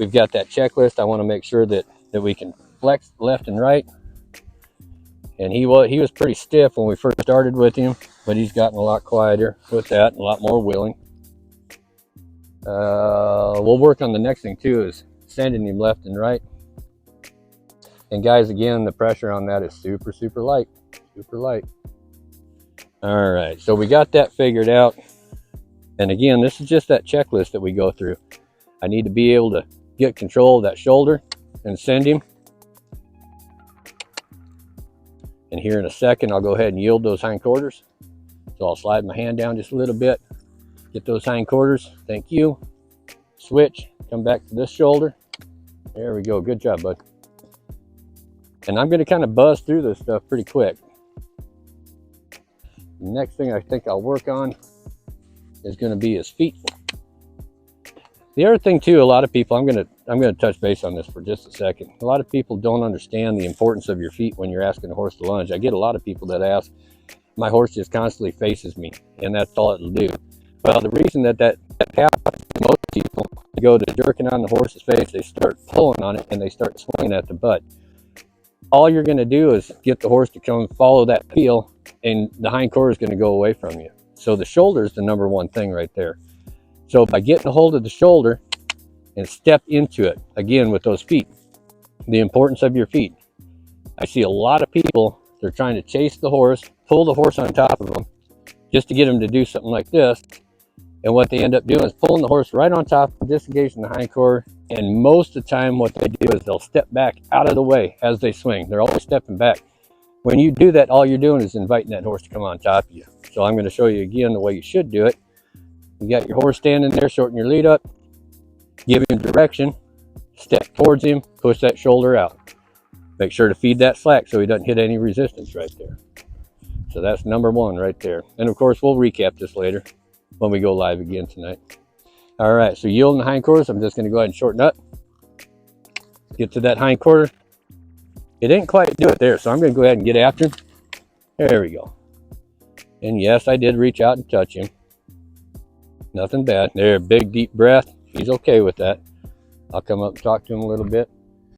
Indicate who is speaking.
Speaker 1: we've got that checklist. I want to make sure that we can flex left and right. And he was pretty stiff when we first started with him, but he's gotten a lot quieter with that, and a lot more willing. We'll work on the next thing too, is sending him left and right. And guys, again, the pressure on that is super, super light, super light. All right, so we got that figured out. And again, this is just that checklist that we go through. I need to be able to get control of that shoulder and send him. And here in a second, I'll go ahead and yield those hindquarters. So I'll slide my hand down just a little bit, get those hindquarters. Thank you. Switch, come back to this shoulder. There we go. Good job, bud. And I'm going to kind of buzz through this stuff pretty quick. The next thing I think I'll work on is going to be his feet. The other thing too, a lot of people, I'm going to touch base on this for just a second. A lot of people don't understand the importance of your feet when you're asking a horse to lunge. I get a lot of people that ask, my horse just constantly faces me, and that's all it'll do. Well, the reason that happens to most people, they go to jerking on the horse's face, they start pulling on it, and they start swinging at the butt. All you're going to do is get the horse to come follow that heel, and the hind quarter is going to go away from you. So the shoulder is the number one thing right there. So by getting a hold of the shoulder and step into it, again with those feet, the importance of your feet. I see a lot of people, they're trying to chase the horse, pull the horse on top of them, just to get them to do something like this. And what they end up doing is pulling the horse right on top, disengaging the hind quarter. And most of the time what they do is they'll step back out of the way as they swing. They're always stepping back. When you do that, all you're doing is inviting that horse to come on top of you. So I'm going to show you again the way you should do it. You got your horse standing there, shorten your lead up, give him direction, step towards him, push that shoulder out. Make sure to feed that slack so he doesn't hit any resistance right there. So that's number one right there. And of course, we'll recap this later when we go live again tonight. All right, so yielding the hindquarters, I'm just going to go ahead and shorten up. Get to that hind quarter. It didn't quite do it there, so I'm going to go ahead and get after him. There we go. And yes, I did reach out and touch him. Nothing bad. There, big deep breath. He's okay with that. I'll come up and talk to him a little bit.